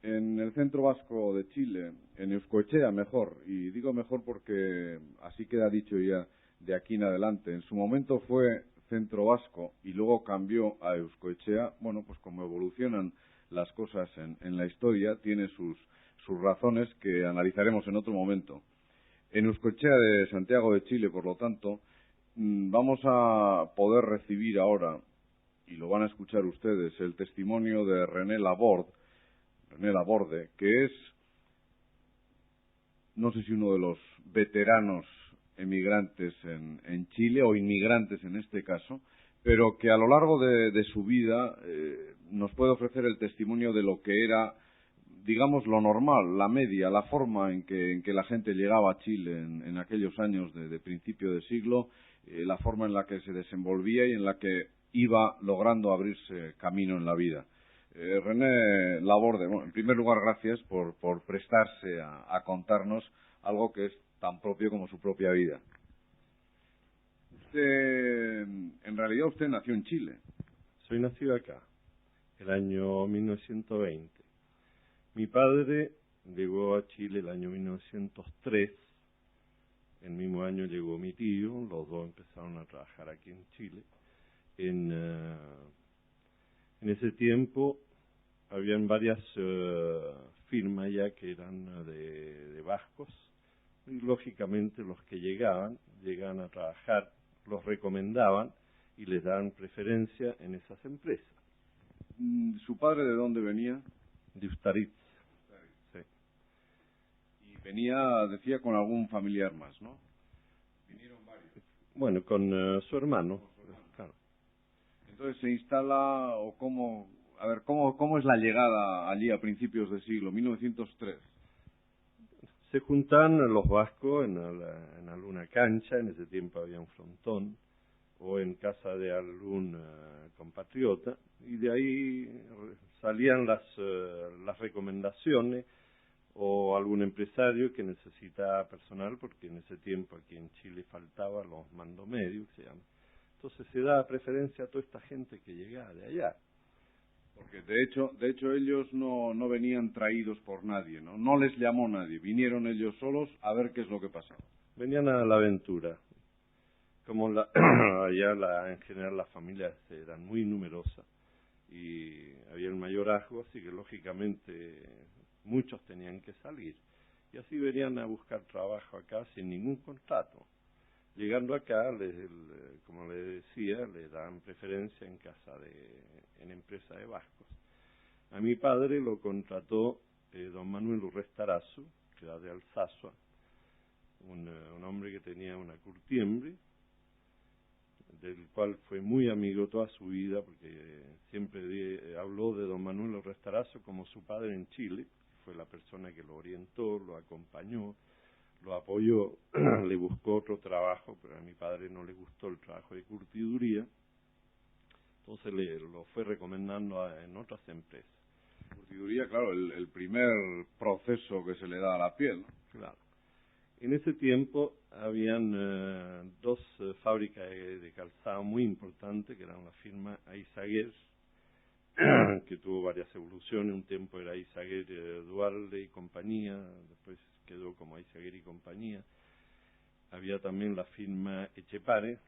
En el centro vasco de Chile, en Euskoetxea mejor, y digo mejor porque así queda dicho ya de aquí en adelante. En su momento fue centro vasco y luego cambió a Euskoetxea. Bueno, pues como evolucionan las cosas en la historia, tiene sus razones que analizaremos en otro momento. En Euskoetxea de Santiago de Chile, por lo tanto, vamos a poder recibir ahora, y lo van a escuchar ustedes, el testimonio de René Laborde, que es, no sé si uno de los veteranos emigrantes en Chile, o inmigrantes en este caso, pero que a lo largo de su vida nos puede ofrecer el testimonio de lo que era, digamos, lo normal, la media, la forma en que la gente llegaba a Chile en aquellos años de principio de siglo, la forma en la que se desenvolvía y en la que iba logrando abrirse camino en la vida. René Laborde, bueno, en primer lugar, gracias por prestarse a contarnos algo que es tan propio como su propia vida. En realidad usted nació en Chile. Soy nacido acá, el año 1920. Mi padre llegó a Chile el año 1903. El mismo año llegó mi tío, los dos empezaron a trabajar aquí en Chile. En ese tiempo habían varias firmas ya que eran de vascos, y lógicamente los que llegaban a trabajar, los recomendaban y les daban preferencia en esas empresas. ¿Su padre de dónde venía? De Ustaritz. Sí. Y venía, decía, con algún familiar más, ¿no? Vinieron varios. Bueno, con su hermano. Claro. Entonces se instala, o cómo, a ver, ¿cómo es la llegada allí a principios de siglo, 1903? Se juntan los vascos en alguna cancha, en ese tiempo había un frontón, o en casa de algún compatriota, y de ahí salían las recomendaciones, o algún empresario que necesitaba personal, porque en ese tiempo aquí en Chile faltaba los mandomedios, que se llama. Entonces se da preferencia a toda esta gente que llegaba de allá. Porque de hecho ellos no venían traídos por nadie, ¿no? No les llamó nadie, vinieron ellos solos a ver qué es lo que pasaba. Venían a la aventura. Como allá en general las familias eran muy numerosas y había el mayorazgo, así que lógicamente muchos tenían que salir. Y así venían a buscar trabajo acá sin ningún contrato. Llegando acá, como les decía, le daban preferencia en empresa de vascos. A mi padre lo contrató don Manuel Urrestarazu, que era de Alsasua, un hombre que tenía una curtiembre, del cual fue muy amigo toda su vida, porque siempre habló de don Manuel Urrestarazu como su padre en Chile. Fue la persona que lo orientó, lo acompañó, lo apoyó, le buscó otro trabajo, pero a mi padre no le gustó el trabajo de curtiduría, entonces lo fue recomendando en otras empresas. Curtiduría, claro, el primer proceso que se le da a la piel, ¿no? Claro. En ese tiempo habían dos fábricas de calzado muy importantes, que eran la firma Aizaguer, que tuvo varias evoluciones. Un tiempo era Aizaguer Dualde y compañía, después quedó como Aizaguer y compañía. Había también la firma Echepare,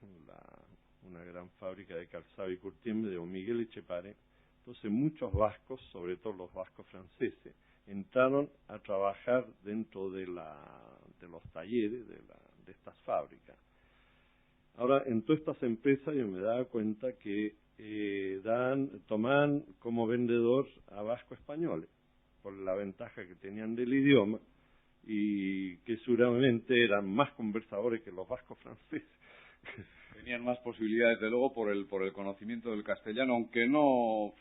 una gran fábrica de calzado y curtiembre de don Miguel Echepare. Entonces muchos vascos, sobre todo los vascos franceses, entraron a trabajar dentro de los talleres de estas fábricas. Ahora, en todas estas empresas yo me daba cuenta que tomaban como vendedor a vascos españoles, por la ventaja que tenían del idioma, y que seguramente eran más conversadores que los vascos franceses. Tenían más posibilidades, de luego, por el conocimiento del castellano, aunque no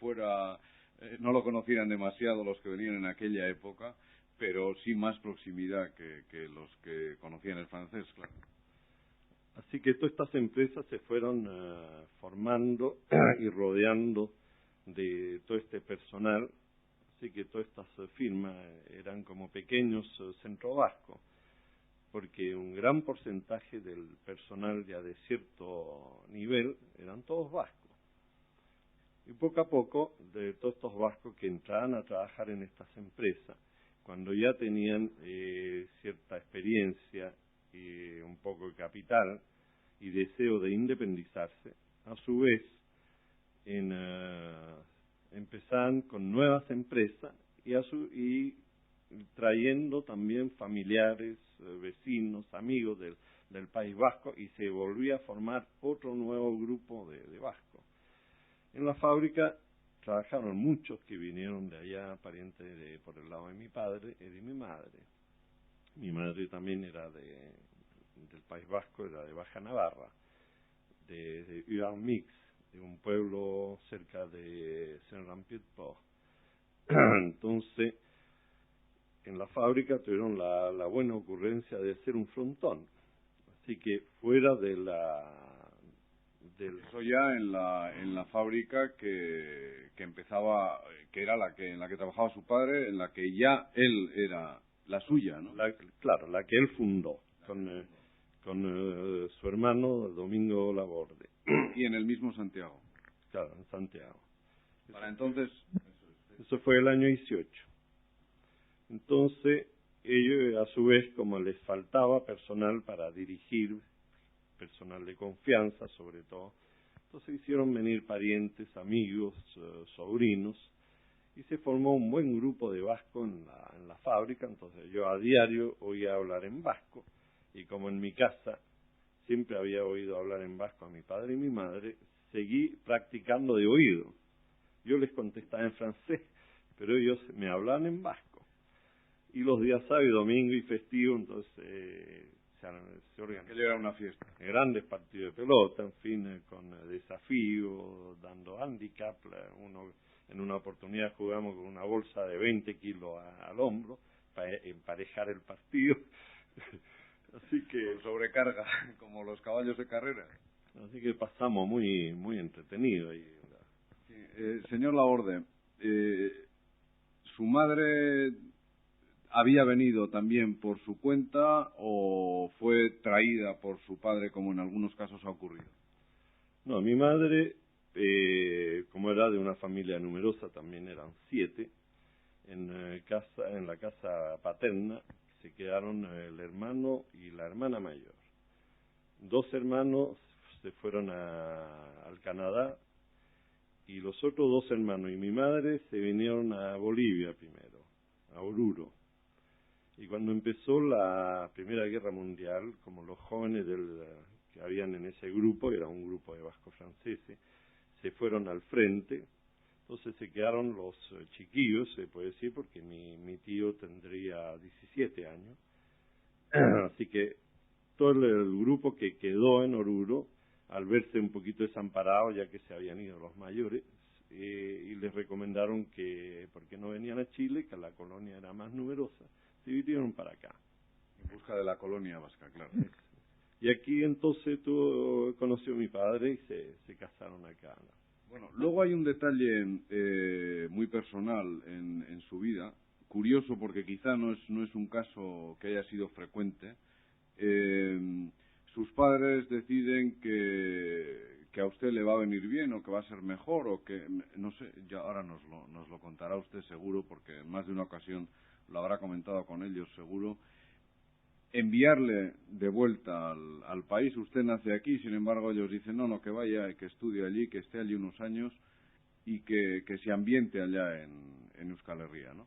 lo conocieran demasiado los que venían en aquella época, pero sí más proximidad que los que conocían el francés, claro. Así que todas estas empresas se fueron formando y rodeando de todo este personal, así que todas estas firmas eran como pequeños centros vascos, porque un gran porcentaje del personal ya de cierto nivel eran todos vascos. Y poco a poco, de todos estos vascos que entraban a trabajar en estas empresas, cuando ya tenían cierta experiencia y un poco de capital y deseo de independizarse, a su vez empezaban con nuevas empresas y trayendo también familiares, vecinos, amigos del País Vasco, y se volvía a formar otro nuevo grupo de vascos. En la fábrica trabajaron muchos que vinieron de allá, parientes por el lado de mi padre y de mi madre. Mi madre también era del País Vasco, era de Baja Navarra, de Uarmix, de un pueblo cerca de Saint-Jean-Pied-de-Port. Entonces, en la fábrica tuvieron la buena ocurrencia de hacer un frontón. Así que fuera Eso ya en la fábrica que empezaba, que era en la que trabajaba su padre, en la que ya él era la suya, ¿no? Claro, la que él fundó con su hermano Domingo Laborde. Y en el mismo Santiago. Claro, en Santiago. Para entonces... Eso fue el año 18. Entonces, ellos, a su vez, como les faltaba personal para dirigir, personal de confianza sobre todo, entonces hicieron venir parientes, amigos, sobrinos, y se formó un buen grupo de vasco en la fábrica. Entonces yo a diario oía hablar en vasco, y como en mi casa siempre había oído hablar en vasco a mi padre y mi madre, seguí practicando de oído. Yo les contestaba en francés, pero ellos me hablaban en vasco. Y los días sábado, domingo y festivo, entonces se organizaban. Aquello era una fiesta. Grandes partidos de pelota, en fin, con desafíos, dando handicap. En una oportunidad jugamos con una bolsa de 20 kilos al hombro para emparejar el partido. Así que sobrecarga, como los caballos de carrera. Así que pasamos muy muy entretenido ahí. Señor Laborde, ¿su madre había venido también por su cuenta o fue traída por su padre, como en algunos casos ha ocurrido? No, mi madre, como era de una familia numerosa, también eran 7, en la casa paterna se quedaron el hermano y la hermana mayor. 2 hermanos se fueron al Canadá, y los otros 2 hermanos y mi madre se vinieron a Bolivia primero, a Oruro. Y cuando empezó la Primera Guerra Mundial, como los jóvenes que habían en ese grupo, era un grupo de vascos franceses, se fueron al frente, entonces se quedaron los chiquillos, se puede decir, porque mi tío tendría 17 años. Así que todo el grupo que quedó en Oruro, al verse un poquito desamparados, ya que se habían ido los mayores, y les recomendaron que, porque no venían a Chile, que la colonia era más numerosa, se vinieron para acá. En busca de la colonia vasca, claro. Y aquí entonces conoció a mi padre y se casaron acá, ¿no? Bueno, luego hay un detalle muy personal en su vida, curioso porque quizá no es un caso que haya sido frecuente. Sus padres deciden que a usted le va a venir bien o que va a ser mejor o que, no sé, ya ahora nos lo contará usted seguro, porque en más de una ocasión lo habrá comentado con ellos seguro, enviarle de vuelta al país. Usted nace aquí, sin embargo ellos dicen no, que vaya, que estudie allí, que esté allí unos años y que se ambiente allá en Euskal Herria, ¿no?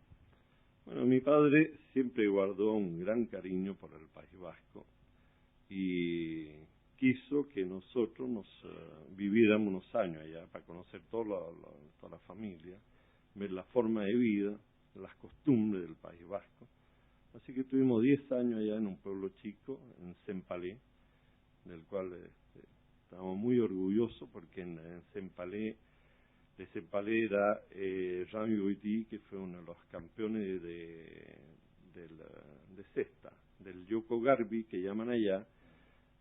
Bueno, mi padre siempre guardó un gran cariño por el País Vasco y quiso que nosotros viviéramos unos años allá para conocer toda la familia, ver la forma de vida, las costumbres del País Vasco. Así que tuvimos 10 años allá en un pueblo chico, en Sempalé, del cual estamos muy orgullosos, porque en Sempalé, de Sempalé era Jean Goiti, que fue uno de los campeones de cesta, del Yoko Garbi, que llaman allá,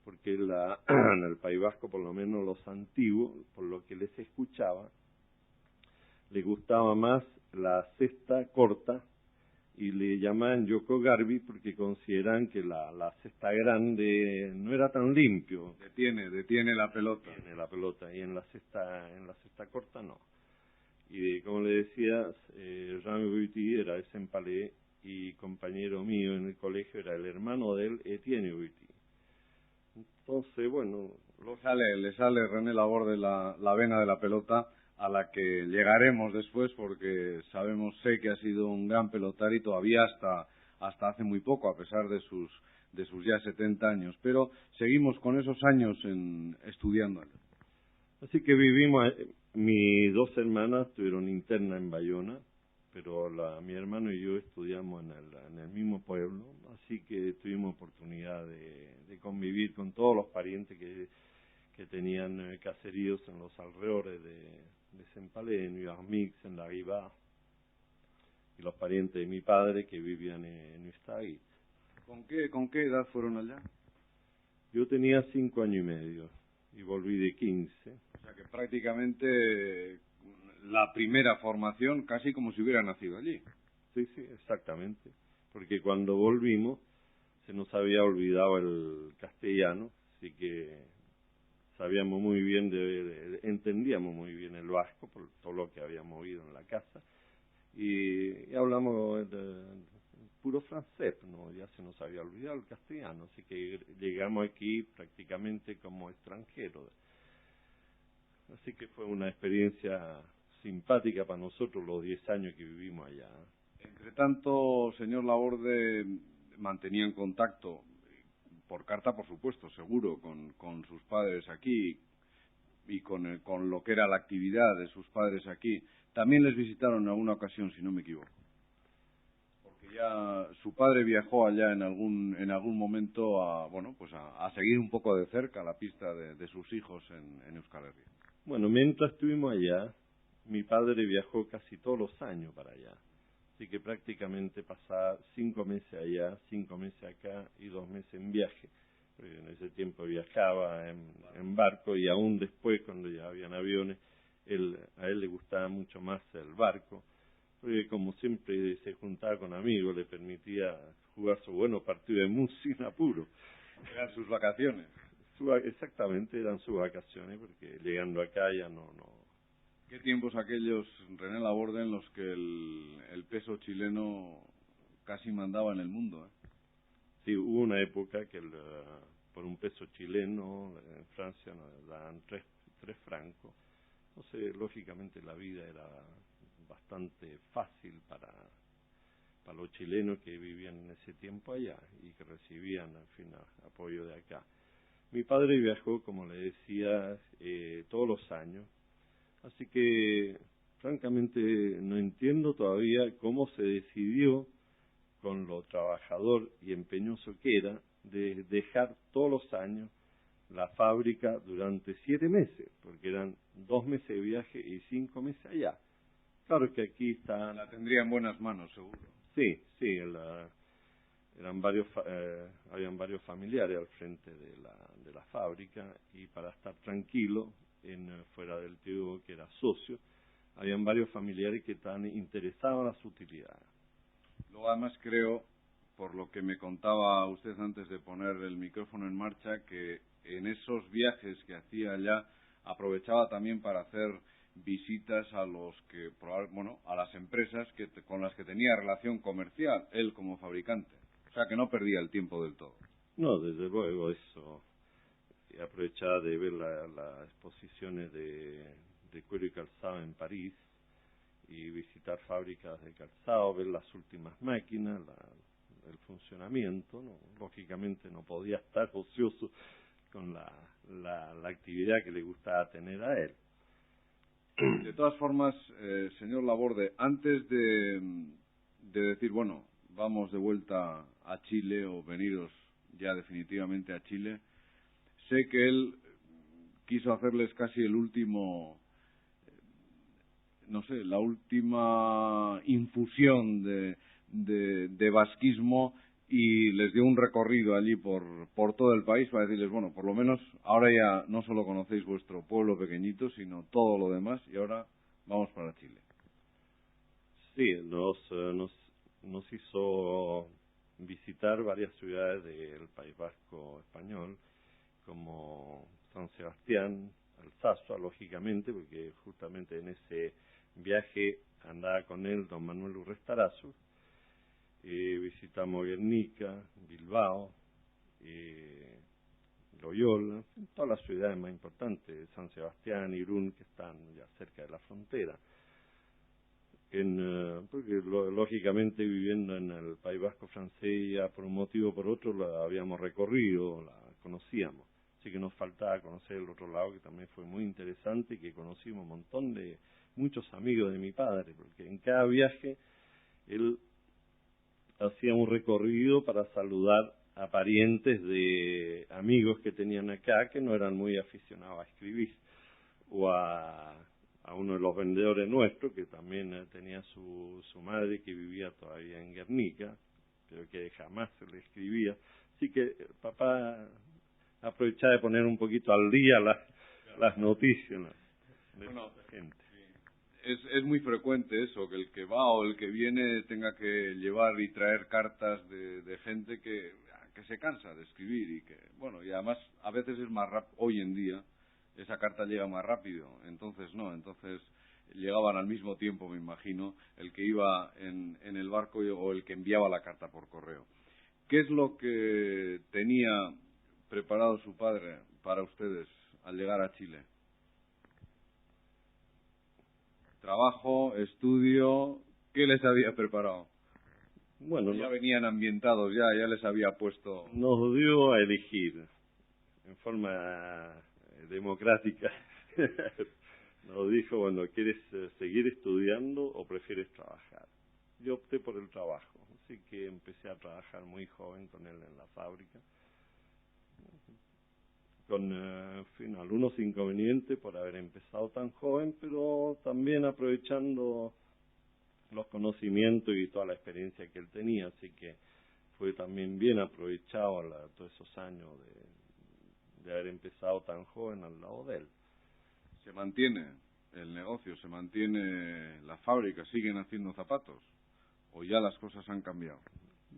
porque en el País Vasco, por lo menos los antiguos, por lo que les escuchaba, les gustaba más la cesta corta, y le llaman Yoko Garbi porque consideran que la cesta grande no era tan limpio. Detiene la pelota. Detiene la pelota, y en la cesta corta no. Y como le decía, Jean Guity era de Saint-Palais y compañero mío en el colegio era el hermano de él, Etienne Guity. Entonces, bueno... Le sale René Laborde la vena de la pelota, a la que llegaremos después, porque sé que ha sido un gran pelotari y todavía hasta hace muy poco, a pesar de sus ya 70 años. Pero seguimos con esos años estudiando. Así que vivimos, mis dos hermanas tuvieron interna en Bayona, pero mi hermano y yo estudiamos en el mismo pueblo, así que tuvimos oportunidad de convivir con todos los parientes que tenían caseríos en los alrededores de Saint-Palais, en Uarmix, en La Riva, y los parientes de mi padre que vivían en Ustagui. ¿Con qué edad fueron allá? Yo tenía 5 años y medio y volví de 15. O sea que prácticamente la primera formación casi como si hubiera nacido allí. Sí, exactamente. Porque cuando volvimos se nos había olvidado el castellano, así que sabíamos muy bien, entendíamos muy bien el vasco por todo lo que habíamos oído en la casa y hablamos puro francés, ¿no? Ya se nos había olvidado el castellano, así que llegamos aquí prácticamente como extranjeros. Así que fue una experiencia simpática para nosotros los 10 años que vivimos allá. Entre tanto, señor Laborde, mantenían contacto por carta, por supuesto, seguro, con sus padres aquí y con lo que era la actividad de sus padres aquí. También les visitaron en alguna ocasión, si no me equivoco. Porque ya su padre viajó allá en algún momento a seguir un poco de cerca la pista de sus hijos en Euskal Herria. Bueno, mientras estuvimos allá, mi padre viajó casi todos los años para allá. Así que prácticamente pasaba 5 meses allá, 5 meses acá y 2 meses en viaje. Porque en ese tiempo viajaba en barco y aún después, cuando ya habían aviones, a él le gustaba mucho más el barco. Porque como siempre se juntaba con amigos, le permitía jugar su buenos partidos de mus sin apuro. Eran sus vacaciones. Exactamente, eran sus vacaciones, porque llegando acá ya no. ¿Qué tiempos aquellos, René Laborde, en los que el peso chileno casi mandaba en el mundo? Sí, hubo una época que por un peso chileno en Francia nos daban 3 francos. Entonces, lógicamente, la vida era bastante fácil para los chilenos que vivían en ese tiempo allá y que recibían, al fin, apoyo de acá. Mi padre viajó, como le decía, todos los años. Así que, francamente, no entiendo todavía cómo se decidió, con lo trabajador y empeñoso que era, de dejar todos los años la fábrica durante 7 meses, porque eran 2 meses de viaje y 5 meses allá. Claro que aquí está... La tendría en buenas manos, seguro. Sí, habían varios familiares al frente de la fábrica, y para estar tranquilo, fuera del tío que era socio, habían varios familiares que estaban interesados en las utilidades. Luego, además, creo, por lo que me contaba usted antes de poner el micrófono en marcha, que en esos viajes que hacía allá aprovechaba también para hacer visitas a las empresas con las que tenía relación comercial, él como fabricante. O sea, que no perdía el tiempo del todo. No, desde luego, eso. Y aprovechaba de ver las exposiciones de cuero y calzado en París, y visitar fábricas de calzado, ver las últimas máquinas, el funcionamiento, ¿no? Lógicamente no podía estar ocioso con la actividad que le gustaba tener a él. De todas formas, señor Laborde, antes de decir, bueno, vamos de vuelta a Chile o veniros ya definitivamente a Chile, sé que él quiso hacerles casi el último... la última infusión de vasquismo, y les dio un recorrido allí por todo el país para decirles, bueno, por lo menos ahora ya no solo conocéis vuestro pueblo pequeñito, sino todo lo demás, y ahora vamos para Chile. Sí, nos hizo visitar varias ciudades del País Vasco español, como San Sebastián, Alsasua, lógicamente, porque justamente en ese viaje andaba con él don Manuel Urrestarazu, visitamos Guernica, Bilbao, Loyola, todas las ciudades más importantes, San Sebastián, Irún, que están ya cerca de la frontera. Porque lógicamente viviendo en el País Vasco francés, ya por un motivo o por otro la habíamos recorrido, la conocíamos. Así que nos faltaba conocer el otro lado, que también fue muy interesante, y que conocimos un montón de muchos amigos de mi padre, porque en cada viaje él hacía un recorrido para saludar a parientes de amigos que tenían acá, que no eran muy aficionados a escribir, o a uno de los vendedores nuestros, que también tenía su madre que vivía todavía en Guernica, pero que jamás se le escribía. Así que papá aprovechaba de poner un poquito al día las noticias de la gente. Es muy frecuente eso, que el que va o el que viene tenga que llevar y traer cartas de gente que se cansa de escribir y que, bueno, y además a veces es más rápido, hoy en día, esa carta llega más rápido, entonces llegaban al mismo tiempo, me imagino, el que iba en el barco o el que enviaba la carta por correo. ¿Qué es lo que tenía preparado su padre para ustedes al llegar a Chile? Trabajo, estudio, ¿qué les había preparado? Bueno, ya venían ambientados, ya les había puesto. Nos dio a elegir en forma democrática. Nos dijo, bueno, ¿quieres seguir estudiando o prefieres trabajar? Yo opté por el trabajo, así que empecé a trabajar muy joven con él en la fábrica, con algunos inconvenientes por haber empezado tan joven, pero también aprovechando los conocimientos y toda la experiencia que él tenía, así que fue también bien aprovechado todos esos años de haber empezado tan joven al lado de él. ¿Se mantiene el negocio, se mantiene la fábrica, siguen haciendo zapatos o ya las cosas han cambiado?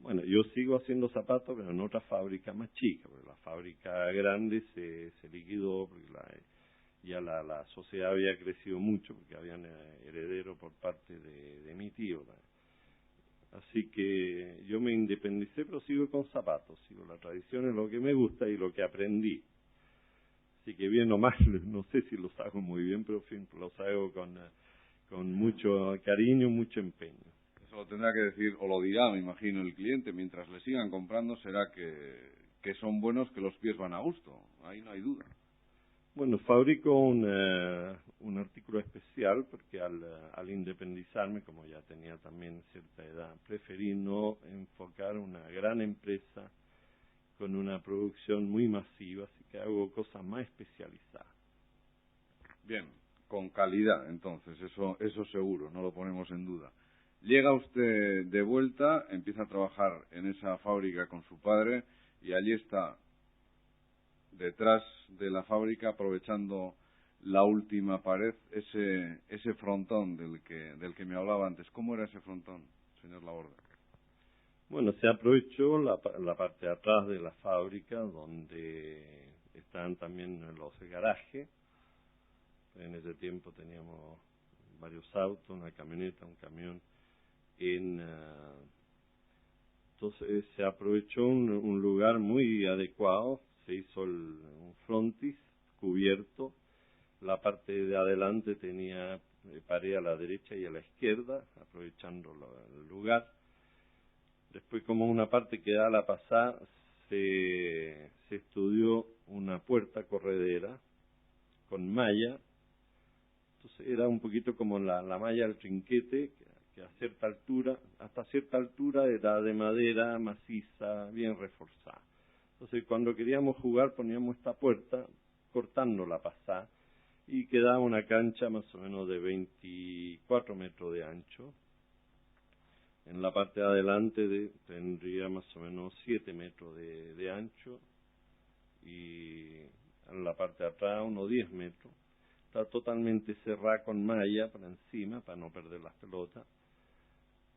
Bueno, yo sigo haciendo zapatos, pero en otra fábrica más chica, porque la fábrica grande se liquidó, porque la sociedad había crecido mucho, porque habían heredero por parte de mi tío. Así que yo me independicé, pero sigo con zapatos, sigo la tradición, es lo que me gusta y lo que aprendí. Así que bien o mal, no sé si los hago muy bien, pero en fin, los hago con mucho cariño, mucho empeño. Eso lo tendrá que decir, o lo dirá, me imagino, el cliente. Mientras le sigan comprando, será que son buenos, que los pies van a gusto. Ahí no hay duda. Bueno, fabrico un artículo especial porque al independizarme, como ya tenía también cierta edad, preferí no enfocar una gran empresa con una producción muy masiva, así que hago cosas más especializadas. Bien, con calidad, entonces, eso seguro, no lo ponemos en duda. Llega usted de vuelta, empieza a trabajar en esa fábrica con su padre y allí está, detrás de la fábrica, aprovechando la última pared, ese frontón del que me hablaba antes. ¿Cómo era ese frontón, señor Laborde? Bueno, se aprovechó la parte de atrás de la fábrica, donde están también los garajes. En ese tiempo teníamos varios autos, una camioneta, un camión. Entonces se aprovechó un lugar muy adecuado, se hizo un frontis cubierto, la parte de adelante tenía pared a la derecha y a la izquierda, aprovechando el lugar. Después, como una parte que da a la pasada, se estudió una puerta corredera con malla. Entonces era un poquito como la malla del trinquete, que a cierta altura, hasta cierta altura era de madera maciza, bien reforzada. Entonces cuando queríamos jugar poníamos esta puerta, cortando la pasada, y quedaba una cancha más o menos de 24 metros de ancho. En la parte de adelante tendría más o menos 7 metros de ancho, y en la parte de atrás unos 10 metros. Está totalmente cerrada con malla para encima, para no perder las pelotas.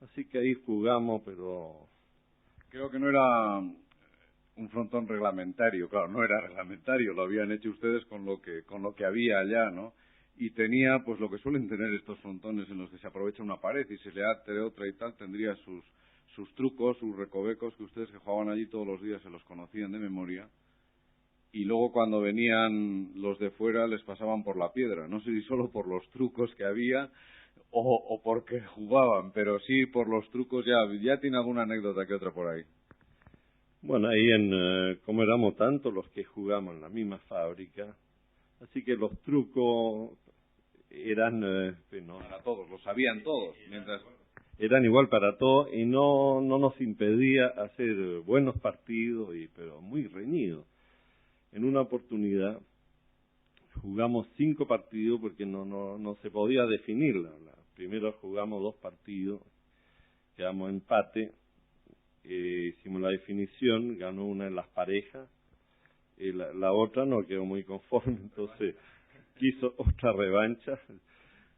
Así que ahí jugamos, pero... Creo que no era un frontón reglamentario, claro, no era reglamentario, lo habían hecho ustedes con lo que había allá, ¿no? y tenía pues lo que suelen tener estos frontones en los que se aprovecha una pared y se le ate otra y tal, tendría sus trucos, sus recovecos, que ustedes que jugaban allí todos los días se los conocían de memoria, y luego cuando venían los de fuera les pasaban por la piedra, no sé si solo por los trucos que había o porque jugaban, pero sí por los trucos. Ya tiene alguna anécdota que otra por ahí. Bueno, ahí como éramos tantos los que jugamos en la misma fábrica, así que los trucos eran para todos, lo sabían todos, mientras eran igual para todos y no nos impedía hacer buenos partidos, pero muy reñidos. En una oportunidad jugamos 5 partidos porque no se podía definirla. Primero jugamos 2 partidos, quedamos empate, hicimos la definición, ganó una de las parejas, y la otra no quedó muy conforme, entonces quiso otra revancha.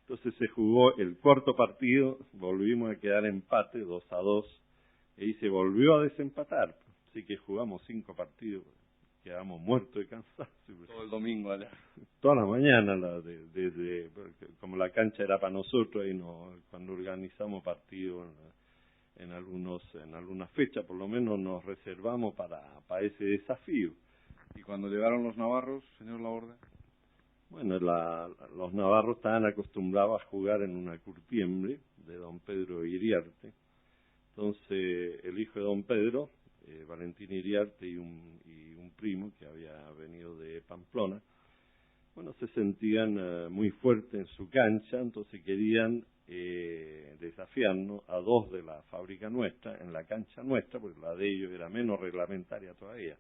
Entonces se jugó el cuarto partido, volvimos a quedar empate, 2-2, y se volvió a desempatar. Así que jugamos 5 partidos, quedamos muertos y cansados. Todo el domingo allá. Toda la mañana, como la cancha era para nosotros, y cuando organizamos partidos en algunas fechas, por lo menos nos reservamos para ese desafío. ¿Y cuando llegaron los navarros, señor Laborde? Bueno, los navarros estaban acostumbrados a jugar en una curtiembre de don Pedro Iriarte. Entonces, el hijo de don Pedro, Valentín Iriarte, y un primo que había venido de Pamplona, bueno, se sentían muy fuertes en su cancha, entonces querían desafiarnos a 2 de la fábrica nuestra, en la cancha nuestra, porque la de ellos era menos reglamentaria todavía.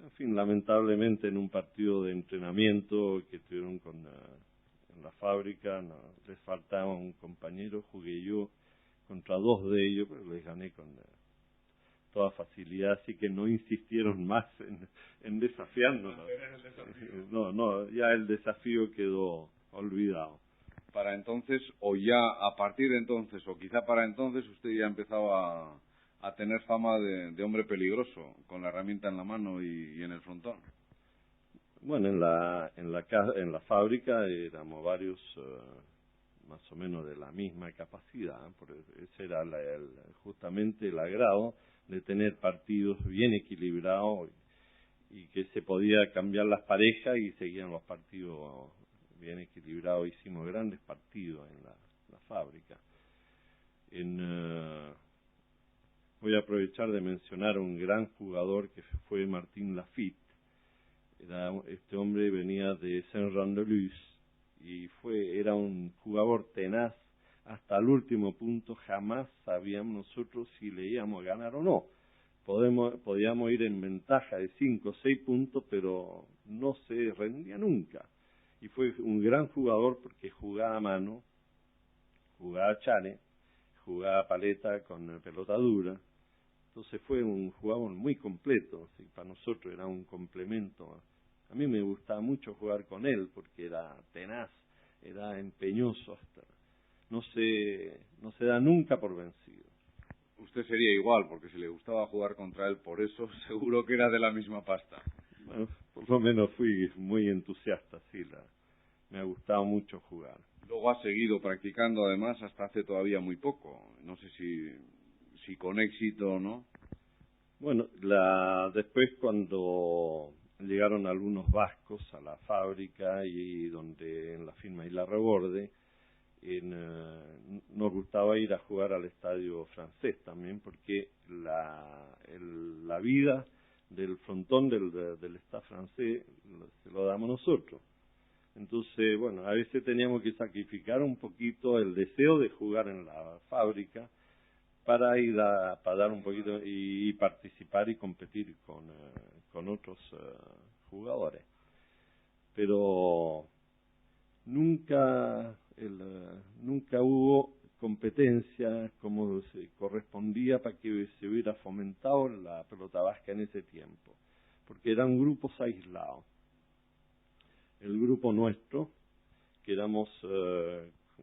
En fin, lamentablemente en un partido de entrenamiento que tuvieron en la fábrica, les faltaba un compañero, jugué yo contra 2 de ellos, pero les gané con toda facilidad, así que no insistieron más en desafiarnos. Ya el desafío quedó olvidado. Para entonces, o ya a partir de entonces, o quizá para entonces, usted ya empezaba a tener fama de hombre peligroso, con la herramienta en la mano y en el frontón. Bueno, en la fábrica éramos varios, más o menos de la misma capacidad, porque ese era justamente el agrado de tener partidos bien equilibrados y que se podía cambiar las parejas y seguían los partidos bien equilibrados. Hicimos grandes partidos en la fábrica. Voy a aprovechar de mencionar a un gran jugador que fue Martín Lafitte. Este hombre venía de Saint-Jean-de-Luz y era un jugador tenaz hasta el último punto. Jamás sabíamos nosotros si le íbamos a ganar o no. Podíamos ir en ventaja de 5 o 6 puntos, pero no se rendía nunca. Y fue un gran jugador porque jugaba a mano, jugaba chane, jugaba paleta con pelota dura. Entonces fue un jugador muy completo, así, para nosotros era un complemento. A mí me gustaba mucho jugar con él porque era tenaz, era empeñoso, hasta no se da nunca por vencido. Usted sería igual, porque si le gustaba jugar contra él por eso, seguro que era de la misma pasta. Bueno, por lo menos fui muy entusiasta, sí, me ha gustado mucho jugar. Luego ha seguido practicando además hasta hace todavía muy poco, no sé si con éxito o no. Bueno, después cuando llegaron algunos vascos a la fábrica y donde en la firma y la Reborde, nos gustaba ir a jugar al estadio francés también, porque la vida del frontón del Stade francés se lo damos nosotros. Entonces, bueno, a veces teníamos que sacrificar un poquito el deseo de jugar en la fábrica para dar un poquito y participar y competir con otros jugadores. Pero nunca hubo competencia como se correspondía para que se hubiera fomentado la pelota vasca en ese tiempo, porque eran grupos aislados. El grupo nuestro, que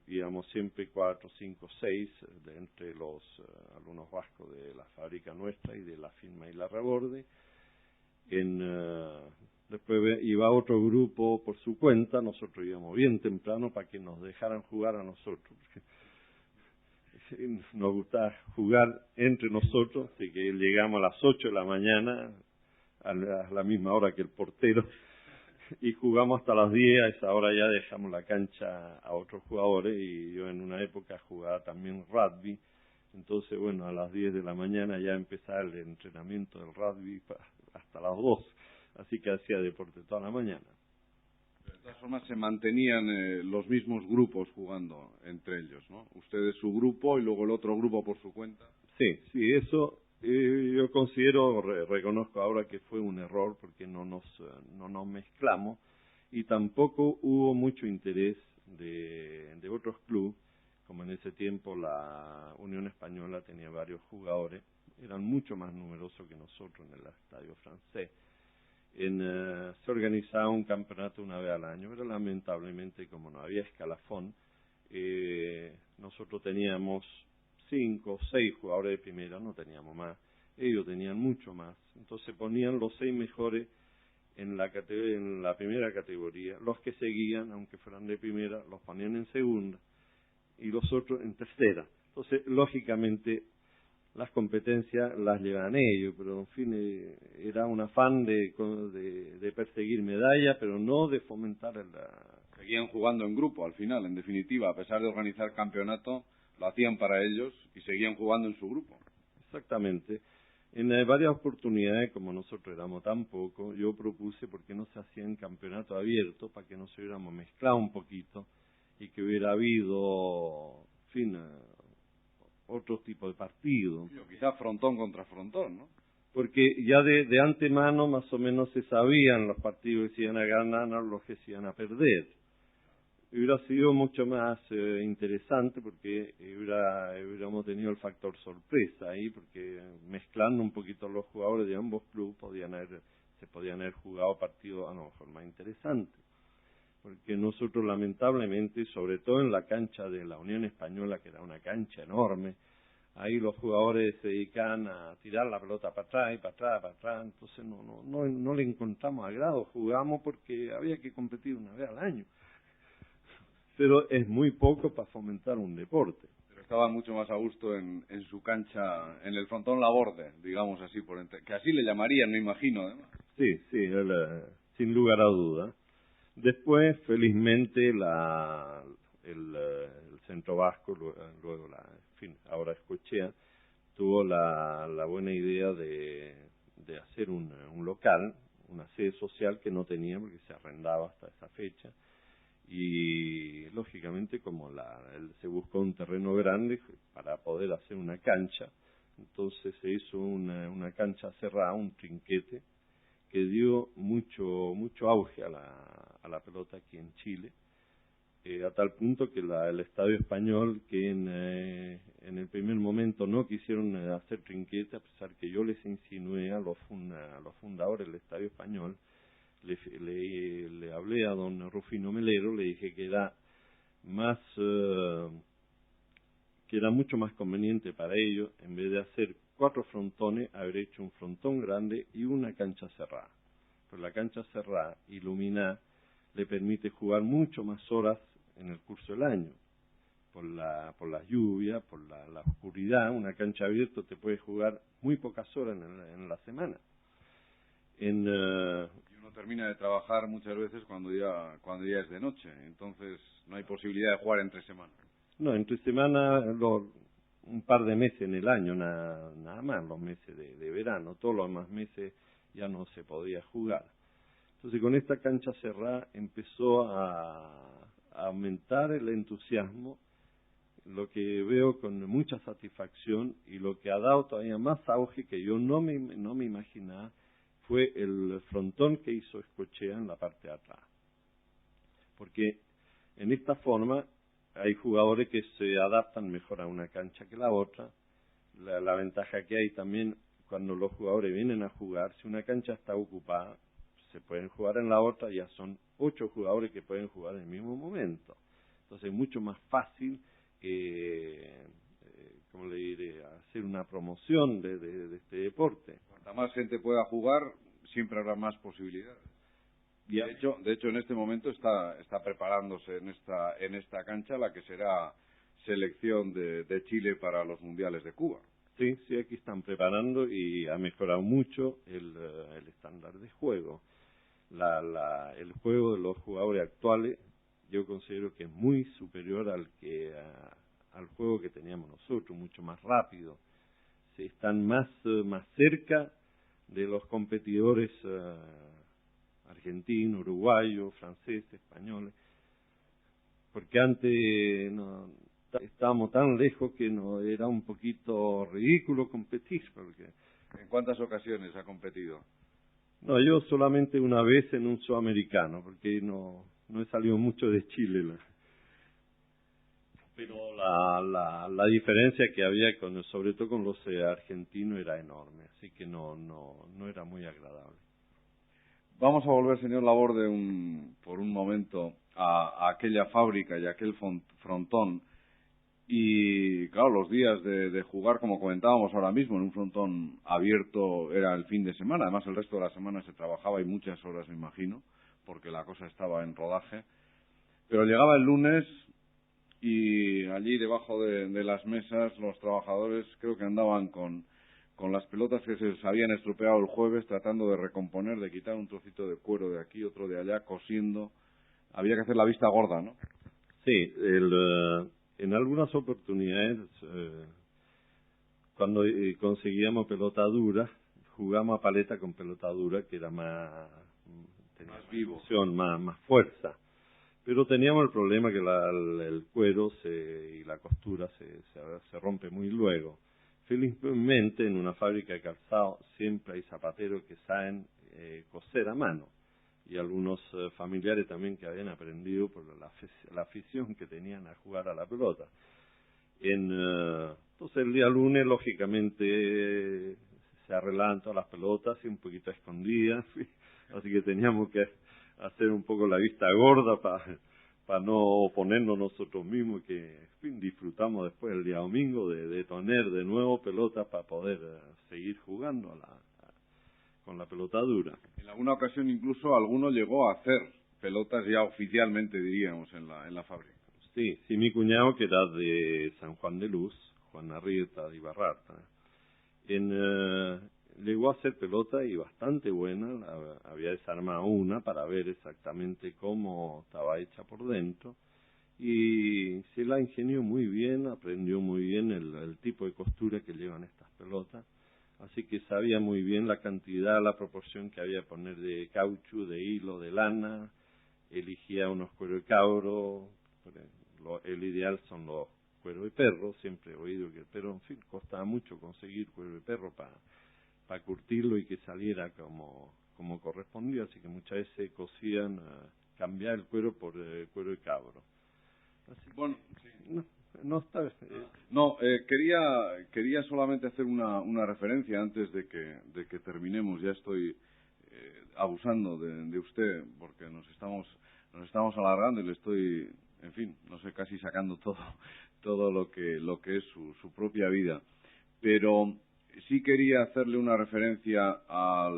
íbamos siempre 4, 5, 6, entre los alumnos vascos de la fábrica nuestra y de la firma y la Reborde, Después iba otro grupo por su cuenta, nosotros íbamos bien temprano para que nos dejaran jugar a nosotros, porque nos gustaba jugar entre nosotros, así que llegamos a las 8 de la mañana, a la misma hora que el portero, y jugamos hasta las 10, a esa hora ya dejamos la cancha a otros jugadores, y yo en una época jugaba también rugby, entonces bueno, a las 10 de la mañana ya empezaba el entrenamiento del rugby hasta las 2, así que hacía deporte toda la mañana. De todas formas se mantenían los mismos grupos jugando entre ellos, ¿no? Ustedes su grupo y luego el otro grupo por su cuenta. Sí, eso yo considero, reconozco ahora que fue un error porque no nos mezclamos y tampoco hubo mucho interés de otros clubes, como en ese tiempo la Unión Española tenía varios jugadores, eran mucho más numerosos que nosotros en el estadio francés. Se organizaba un campeonato una vez al año, pero lamentablemente como no había escalafón, nosotros teníamos 5 o 6 jugadores de primera, no teníamos más, ellos tenían mucho más, entonces ponían los 6 mejores en la primera categoría, los que seguían, aunque fueran de primera, los ponían en segunda y los otros en tercera. Entonces, lógicamente, las competencias las llevan ellos, pero en fin, era un afán de perseguir medallas, pero no de fomentar Seguían jugando en grupo, al final, en definitiva, a pesar de organizar campeonato, lo hacían para ellos y seguían jugando en su grupo. Exactamente. En varias oportunidades, como nosotros éramos tan pocos, yo propuse por qué no se hacían campeonato abierto, para que nos hubiéramos mezclado un poquito y que hubiera habido, en fin, otro tipo de partido. Quizá frontón contra frontón, ¿no? Porque ya de antemano más o menos se sabían los partidos que se iban a ganar o los que se iban a perder. Hubiera sido mucho más interesante porque hubiéramos tenido el factor sorpresa ahí, porque mezclando un poquito los jugadores de ambos clubes se podían haber jugado partidos a lo mejor más interesantes. Porque nosotros lamentablemente, sobre todo en la cancha de la Unión Española, que era una cancha enorme, ahí los jugadores se dedicaban a tirar la pelota para atrás y para atrás, para atrás, entonces no le encontramos agrado, jugamos porque había que competir una vez al año. Pero es muy poco para fomentar un deporte. Pero estaban mucho más a gusto en su cancha, en el frontón Laborde, digamos así, que así le llamarían, me imagino, además. Sí, sin lugar a duda. Después, felizmente, el Centro Vasco, luego en fin, ahora Escochea, tuvo la buena idea de hacer un local, una sede social que no tenía porque se arrendaba hasta esa fecha. Y lógicamente como se buscó un terreno grande para poder hacer una cancha, entonces se hizo una cancha cerrada, un trinquete, que dio mucho auge a la pelota aquí en Chile, a tal punto que el Estadio Español, que en el primer momento no quisieron hacer trinquete, a pesar que yo les insinué a los fundadores del Estadio Español, le hablé a don Rufino Melero, le dije que era mucho más conveniente para ellos, en vez de hacer 4 frontones, haber hecho un frontón grande y una cancha cerrada. Pues la cancha cerrada, iluminada, le permite jugar mucho más horas en el curso del año. Por la lluvia, por la oscuridad, una cancha abierta te puede jugar muy pocas horas en la semana. Y uno termina de trabajar muchas veces cuando ya es de noche, entonces no hay posibilidad de jugar entre semana. No, entre semana un par de meses en el año, nada más, los meses de verano, todos los demás meses ya no se podía jugar. Entonces con esta cancha cerrada empezó a aumentar el entusiasmo, lo que veo con mucha satisfacción y lo que ha dado todavía más auge que yo no me imaginaba fue el frontón que hizo Escochea en la parte de atrás. Porque en esta forma hay jugadores que se adaptan mejor a una cancha que la otra. La ventaja que hay también cuando los jugadores vienen a jugar, si una cancha está ocupada, se pueden jugar en la otra, ya son 8 jugadores que pueden jugar en el mismo momento. Entonces es mucho más fácil ¿cómo le diré?, hacer una promoción de este deporte. Cuanta más gente pueda jugar, siempre habrá más posibilidades. Y De hecho, en este momento está preparándose en esta cancha la que será selección de Chile para los mundiales de Cuba. Sí, sí, aquí están preparando y ha mejorado mucho el estándar de juego. El juego de los jugadores actuales yo considero que es muy superior al juego que teníamos nosotros, mucho más rápido. Están más cerca de los competidores argentinos, uruguayos, franceses, españoles, porque antes estábamos tan lejos que no era un poquito ridículo competir. Porque ¿En cuántas ocasiones ha competido? no, yo solamente una vez en un sudamericano, porque no he salido mucho de Chile. Pero la diferencia que había sobre todo con los argentinos era enorme, así que no era muy agradable. Vamos a volver, señor Laborde, por un momento a aquella fábrica y a aquel frontón. Y claro, los días de jugar, como comentábamos ahora mismo, en un frontón abierto era el fin de semana. Además, el resto de la semana se trabajaba y muchas horas, me imagino, porque la cosa estaba en rodaje. Pero llegaba el lunes y allí debajo de las mesas los trabajadores creo que andaban con las pelotas que se les habían estropeado el jueves, tratando de recomponer, de quitar un trocito de cuero de aquí, otro de allá, cosiendo. Había que hacer la vista gorda, ¿no? Sí, en algunas oportunidades, cuando conseguíamos pelota dura, jugamos a paleta con pelota dura, que era tenía más vivo, más fuerza. Pero teníamos el problema que el cuero y la costura se rompe muy luego. Felizmente, en una fábrica de calzado siempre hay zapateros que saben coser a mano, y algunos familiares también que habían aprendido por la afición que tenían a jugar a la pelota. Entonces el día lunes, lógicamente, se arreglaban todas las pelotas y un poquito escondidas, así que teníamos que hacer un poco la vista gorda para no oponernos nosotros mismos, que en fin, disfrutamos después el día domingo de tener de nuevo pelotas para poder seguir jugando con la pelota dura. En alguna ocasión incluso alguno llegó a hacer pelotas ya oficialmente, diríamos, en la fábrica. Sí, mi cuñado, que era de San Juan de Luz, Juan Arrieta de Ibarrarta, llegó a hacer pelota y bastante buena. Había desarmado una para ver exactamente cómo estaba hecha por dentro y se la ingenió muy bien, aprendió muy bien el tipo de costura que llevan estas pelotas, así que sabía muy bien la cantidad, la proporción que había que poner de caucho, de hilo, de lana. Eligía unos cueros de cabro, el ideal son los cueros de perro. Siempre he oído que el perro, en fin, costaba mucho conseguir cuero de perro para curtirlo y que saliera como correspondía, así que muchas veces cosían cambiar el cuero por cuero de cabro. Así bueno, sí. No está. Quería solamente hacer una referencia antes de que terminemos. Ya estoy abusando de usted porque nos estamos alargando y le estoy, en fin, no sé, casi sacando todo lo que es su propia vida. Pero sí quería hacerle una referencia a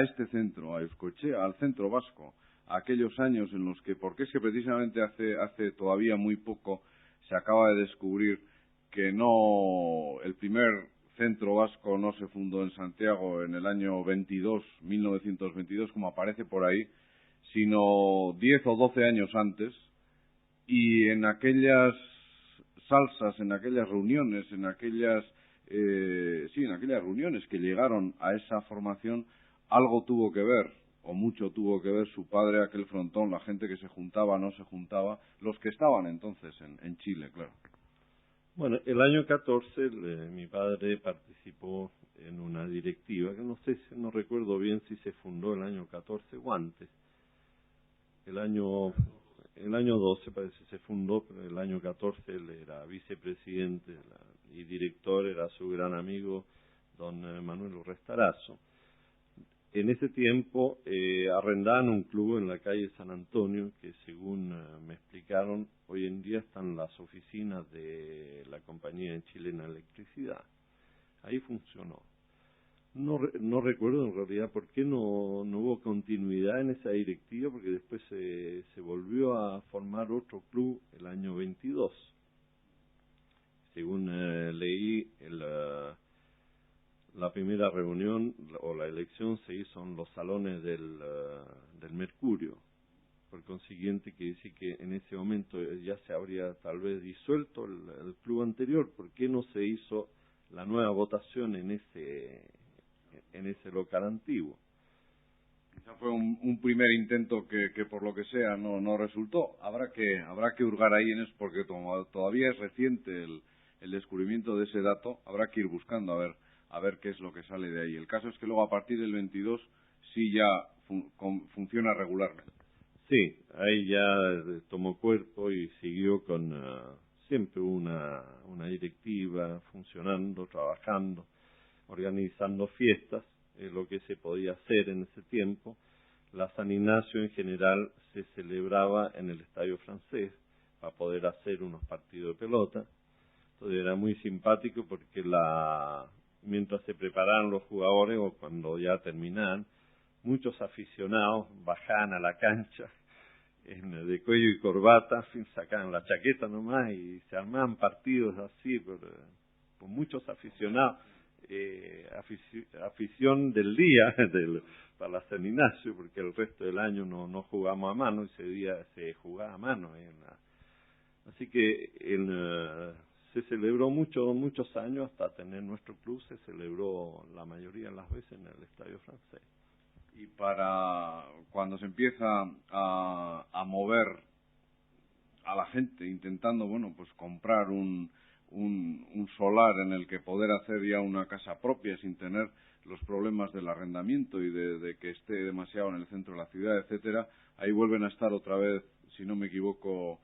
este centro, a Euskochea, al centro vasco, a aquellos años en los que, porque es que precisamente hace todavía muy poco se acaba de descubrir que el primer centro vasco no se fundó en Santiago en el año 1922, como aparece por ahí, sino 10 o 12 años antes, y en aquellas salsas, en aquellas reuniones, en aquellas reuniones que llegaron a esa formación, algo tuvo que ver, o mucho tuvo que ver su padre, aquel frontón, la gente que se juntaba, no se juntaba, los que estaban entonces en Chile, claro. Bueno, el año 14 mi padre participó en una directiva, que no recuerdo bien si se fundó el año 14 o antes. El año 12 parece se fundó, pero el año 14 él era vicepresidente y director, era su gran amigo don Manuel Restarazo. En ese tiempo arrendaban un club en la calle San Antonio, que según me explicaron, hoy en día están las oficinas de la compañía chilena de electricidad. Ahí funcionó. No recuerdo en realidad por qué no hubo continuidad en esa directiva, porque después se volvió a formar otro club el año 22. Según leí, la primera reunión o la elección se hizo en los salones del Mercurio. Por consiguiente, que dice que en ese momento ya se habría tal vez disuelto el club anterior. ¿Por qué no se hizo la nueva votación en ese local antiguo? Quizá fue un primer intento que por lo que sea no resultó. Habrá que hurgar ahí en eso, porque todavía es reciente el descubrimiento de ese dato. Habrá que ir buscando a ver qué es lo que sale de ahí. El caso es que luego a partir del 22 sí ya funciona regularmente. Sí, ahí ya tomó cuerpo y siguió con siempre una directiva funcionando, trabajando, organizando fiestas, lo que se podía hacer en ese tiempo. La San Ignacio en general se celebraba en el Estadio Francés para poder hacer unos partidos de pelota. Entonces era muy simpático porque mientras se preparaban los jugadores o cuando ya terminaban, muchos aficionados bajaban a la cancha de cuello y corbata, sacaban la chaqueta nomás y se armaban partidos así por muchos aficionados. Afición del día para la San Ignacio, porque el resto del año no jugamos a mano, ese día se jugaba a mano. Así que se celebró muchos años hasta tener nuestro club, se celebró la mayoría de las veces en el Estadio Francés. Y para cuando se empieza a mover a la gente intentando, pues comprar un solar en el que poder hacer ya una casa propia sin tener los problemas del arrendamiento y de que esté demasiado en el centro de la ciudad, etcétera, ahí vuelven a estar otra vez, si no me equivoco,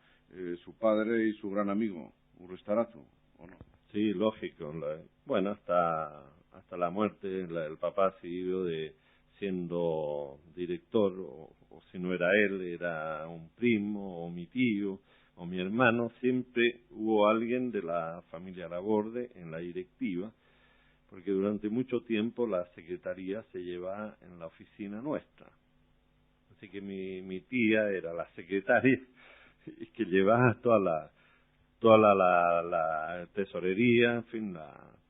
su padre y su gran amigo, Urrestarazu, ¿o no? Sí, lógico. Bueno, hasta la muerte, el papá siguió siendo director, o si no era él, era un primo, o mi tío, o mi hermano. Siempre hubo alguien de la familia Laborde en la directiva, porque durante mucho tiempo la secretaría se llevaba en la oficina nuestra. Así que mi tía era la secretaria y que llevaba toda la tesorería, en fin,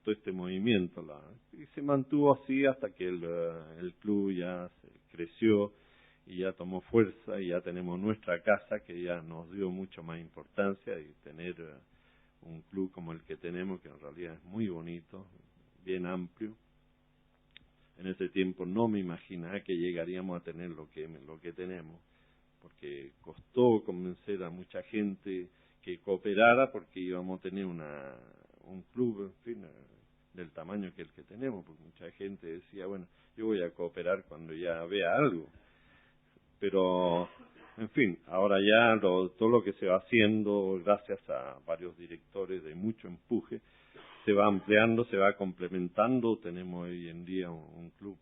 todo este movimiento, y se mantuvo así hasta que el club ya creció y ya tomó fuerza y ya tenemos nuestra casa, que ya nos dio mucho más importancia, y tener un club como el que tenemos, que en realidad es muy bonito, bien amplio. En ese tiempo no me imaginaba que llegaríamos a tener lo que tenemos, porque costó convencer a mucha gente que cooperara, porque íbamos a tener un club, en fin, del tamaño que el que tenemos, porque mucha gente decía, bueno, yo voy a cooperar cuando ya vea algo. Pero, en fin, ahora ya todo lo que se va haciendo, gracias a varios directores de mucho empuje, se va ampliando, se va complementando. Tenemos hoy en día un club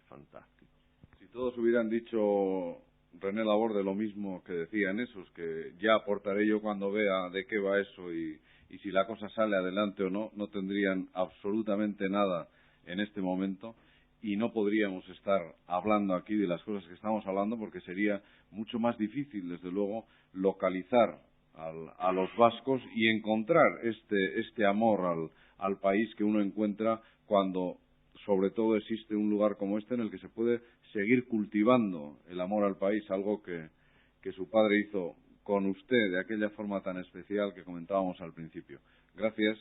fantástico. Si todos hubieran dicho, René Laborde, lo mismo que decían esos, que ya aportaré yo cuando vea de qué va eso y si la cosa sale adelante o no tendrían absolutamente nada en este momento y no podríamos estar hablando aquí de las cosas que estamos hablando, porque sería mucho más difícil, desde luego, localizar a los vascos y encontrar este amor al país que uno encuentra cuando sobre todo existe un lugar como este en el que se puede seguir cultivando el amor al país, algo que su padre hizo con usted de aquella forma tan especial que comentábamos al principio. Gracias,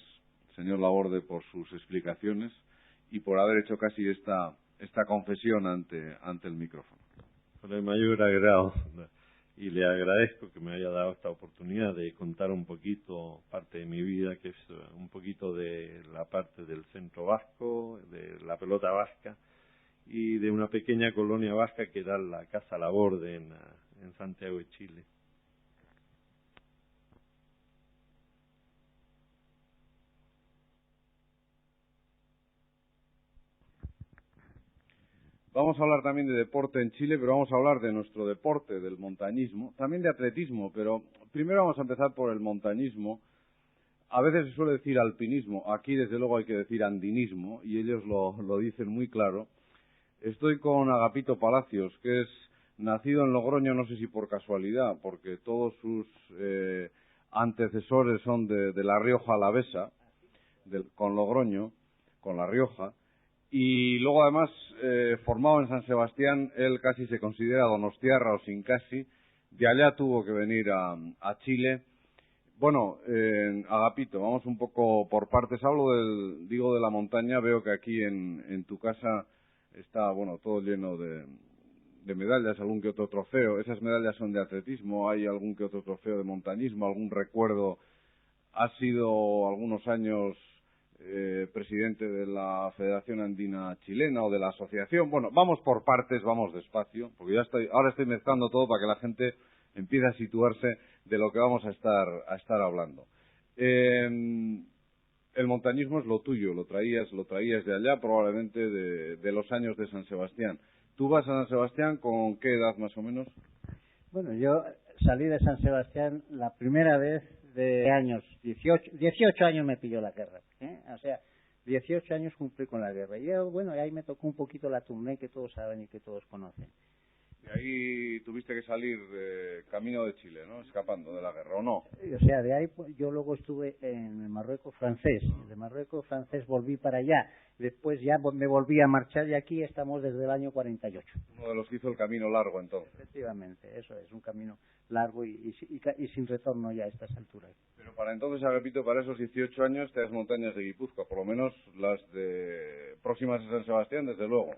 señor Laborde, por sus explicaciones y por haber hecho casi esta confesión ante el micrófono. Con el mayor agrado, y le agradezco que me haya dado esta oportunidad de contar un poquito parte de mi vida, que es un poquito de la parte del centro vasco, de la pelota vasca y de una pequeña colonia vasca que era la Casa Laborde en Santiago de Chile. Vamos a hablar también de deporte en Chile, pero vamos a hablar de nuestro deporte, del montañismo, también de atletismo, pero primero vamos a empezar por el montañismo. A veces se suele decir alpinismo, aquí desde luego hay que decir andinismo, y ellos lo dicen muy claro. Estoy con Agapito Palacios, que es nacido en Logroño, no sé si por casualidad, porque todos sus antecesores son de La Rioja Alavesa, con Logroño, con La Rioja, y luego además, formado en San Sebastián, él casi se considera donostiarra o sin casi, de allá tuvo que venir a Chile. Bueno, Agapito, vamos un poco por partes. Hablo de la montaña. Veo que aquí en tu casa está, bueno, todo lleno de medallas, algún que otro trofeo. Esas medallas son de atletismo, hay algún que otro trofeo de montañismo, algún recuerdo. Has sido algunos años presidente de la Federación Andina Chilena o de la asociación. Bueno, vamos por partes, vamos despacio, porque ahora estoy mezclando todo para que la gente empiece a situarse de lo que vamos a estar hablando. El montañismo es lo tuyo, lo traías de allá, probablemente de los años de San Sebastián. ¿Tú vas a San Sebastián con qué edad más o menos? Bueno, yo salí de San Sebastián la primera vez de años, 18 años me pilló la guerra, o sea, 18 años cumplí con la guerra. Y bueno, ahí me tocó un poquito la tournée que todos saben y que todos conocen. Y ahí tuviste que salir camino de Chile, ¿no? Escapando de la guerra, ¿o no? O sea, de ahí yo luego estuve en el Marruecos francés. De Marruecos francés volví para allá. Después ya me volví a marchar y aquí estamos desde el año 48. Uno de los que hizo el camino largo, entonces. Efectivamente, eso es, un camino largo y sin retorno ya a estas alturas. Pero para entonces, repito, para esos 18 años, te das montañas de Guipúzcoa, por lo menos las de próximas a San Sebastián, desde luego.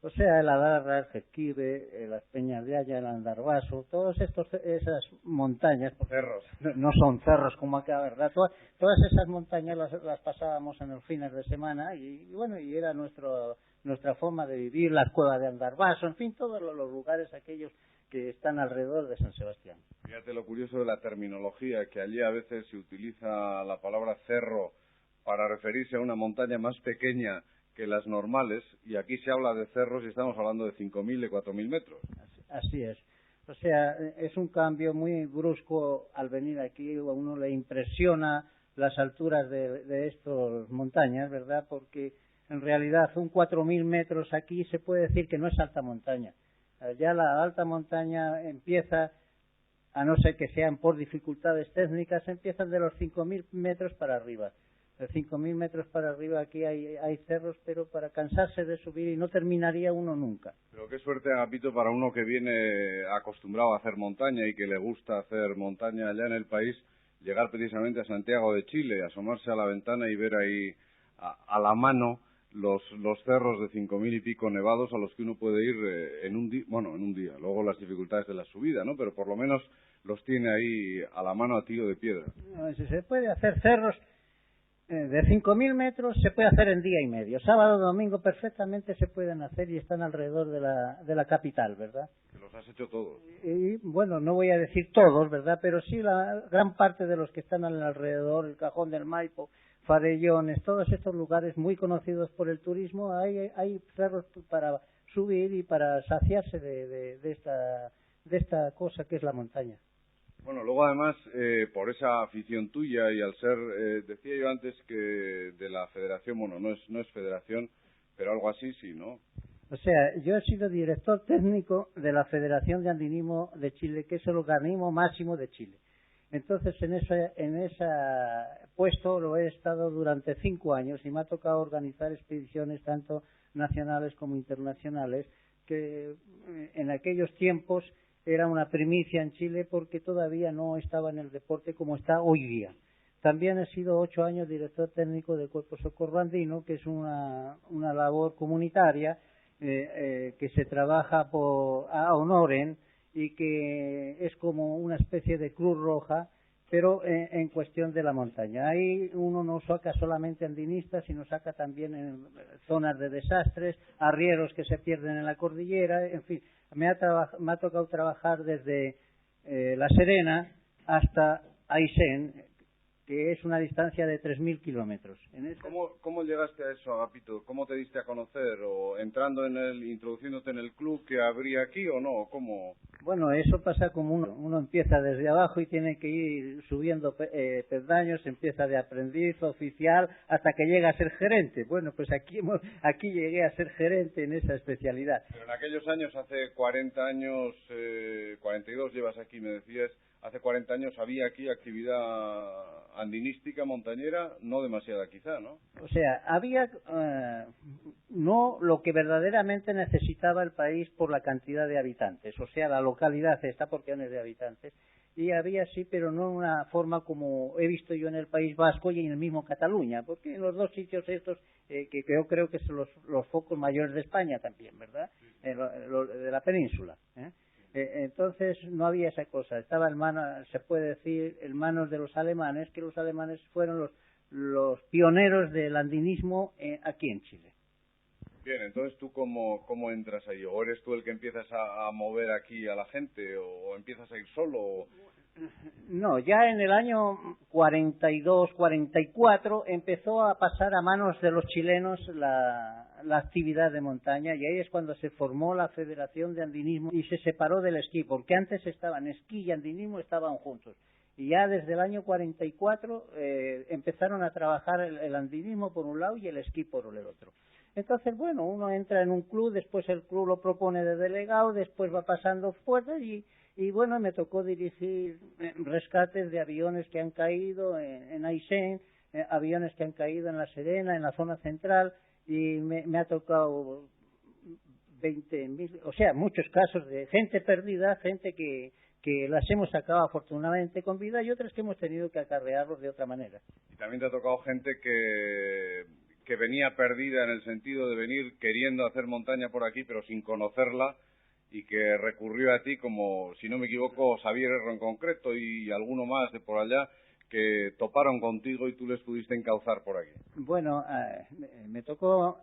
O sea, el Adarra, el Jequibe, las Peñas de Haya, el Andarvaso, todas esas montañas, cerros. No son cerros como acá, ¿verdad? Todas esas montañas las pasábamos en los fines de semana y bueno, y era nuestra forma de vivir, las cuevas de Andarvaso, en fin, todos los lugares aquellos que están alrededor de San Sebastián. Fíjate lo curioso de la terminología, que allí a veces se utiliza la palabra cerro para referirse a una montaña más pequeña que las normales, y aquí se habla de cerros y estamos hablando de 5.000, de 4.000 metros. Así es. O sea, es un cambio muy brusco al venir aquí, a uno le impresiona las alturas de estas montañas, ¿verdad? Porque en realidad un 4.000 metros aquí se puede decir que no es alta montaña. Ya la alta montaña empieza, a no ser que sean por dificultades técnicas, empiezan de los 5.000 metros para arriba. De 5.000 metros para arriba aquí hay cerros, pero para cansarse de subir y no terminaría uno nunca. Pero qué suerte, Agapito, para uno que viene acostumbrado a hacer montaña y que le gusta hacer montaña allá en el país, llegar precisamente a Santiago de Chile, asomarse a la ventana y ver ahí a la mano los cerros de 5.000 y pico nevados a los que uno puede ir en un día. Luego las dificultades de la subida, ¿no? Pero por lo menos los tiene ahí a la mano a tiro de piedra. No, si se puede hacer cerros de 5.000 metros, se puede hacer en día y medio. Sábado, domingo perfectamente se pueden hacer y están alrededor de la capital, ¿verdad? Los has hecho todos. Y bueno, no voy a decir todos, ¿verdad? Pero sí la gran parte de los que están alrededor, el Cajón del Maipo, Farellones, todos estos lugares muy conocidos por el turismo, hay cerros para subir y para saciarse de esta cosa que es la montaña. Bueno, luego además, por esa afición tuya y al ser, decía yo antes que de la federación, bueno, no es federación, pero algo así sí, ¿no? O sea, yo he sido director técnico de la Federación de Andinismo de Chile, que es el organismo máximo de Chile. Entonces, en ese puesto lo he estado durante 5 años y me ha tocado organizar expediciones tanto nacionales como internacionales, que en aquellos tiempos era una primicia en Chile porque todavía no estaba en el deporte como está hoy día. También he sido 8 años director técnico del Cuerpo Socorro Andino, que es una labor comunitaria que se trabaja a honorem y que es como una especie de Cruz Roja, pero en cuestión de la montaña. Ahí uno no saca solamente andinistas, sino saca también en zonas de desastres, arrieros que se pierden en la cordillera, en fin. Me ha tocado trabajar desde La Serena hasta Aysén, que es una distancia de 3.000 kilómetros. ¿Cómo llegaste a eso, Agapito? ¿Cómo te diste a conocer? ¿O introduciéndote en el club que habría aquí o no? ¿Cómo? Bueno, eso pasa como uno empieza desde abajo y tiene que ir subiendo peldaños, empieza de aprendiz, oficial, hasta que llega a ser gerente. Bueno, pues aquí llegué a ser gerente en esa especialidad. Pero en aquellos años, hace 40 años, 42 llevas aquí, me decías, hace 40 años había aquí actividad andinística, montañera, no demasiada quizá, ¿no? O sea, había no lo que verdaderamente necesitaba el país por la cantidad de habitantes, o sea, la localidad está por millones de habitantes, y había sí, pero no una forma como he visto yo en el País Vasco y en el mismo Cataluña, porque en los dos sitios estos, que yo creo que son los focos mayores de España también, ¿verdad? De la península, entonces no había esa cosa, estaba en manos, se puede decir, en manos de los alemanes, que los alemanes fueron los pioneros del andinismo aquí en Chile. Bien, entonces tú cómo entras ahí, o eres tú el que empiezas a mover aquí a la gente, o empiezas a ir solo. No, ya en el año 42, 44 empezó a pasar a manos de los chilenos la actividad de montaña, y ahí es cuando se formó la Federación de Andinismo y se separó del esquí, porque antes estaban esquí y andinismo estaban juntos. Y ya desde el año 44 empezaron a trabajar el andinismo por un lado y el esquí por el otro. Entonces, bueno, uno entra en un club, después el club lo propone de delegado, después va pasando fuerzas y bueno, me tocó dirigir rescates de aviones que han caído en Aysén, aviones que han caído en La Serena, en la zona central, y me ha tocado 20.000, o sea, muchos casos de gente perdida, gente que las hemos sacado afortunadamente con vida y otras que hemos tenido que acarrearlos de otra manera. Y también te ha tocado gente que venía perdida en el sentido de venir queriendo hacer montaña por aquí, pero sin conocerla, y que recurrió a ti, como, si no me equivoco, Xavier Erro en concreto y alguno más de por allá, que toparon contigo y tú les pudiste encauzar por aquí. Bueno, me tocó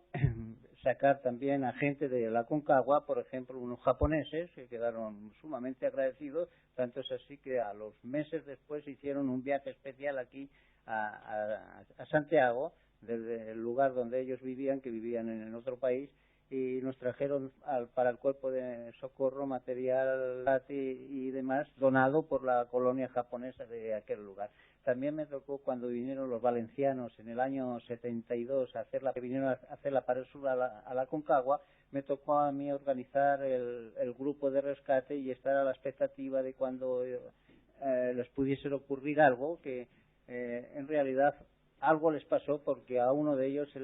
sacar también a gente de la Aconcagua, por ejemplo, unos japoneses que quedaron sumamente agradecidos, tanto es así que a los meses después hicieron un viaje especial aquí a Santiago, desde el lugar donde ellos vivían, que vivían en otro país, y nos trajeron para el cuerpo de socorro material y demás donado por la colonia japonesa de aquel lugar. También me tocó cuando vinieron los valencianos en el año 72 que vinieron a hacer la pared sur a la Aconcagua, me tocó a mí organizar el grupo de rescate y estar a la expectativa de cuando les pudiese ocurrir algo, que en realidad algo les pasó porque a uno de ellos se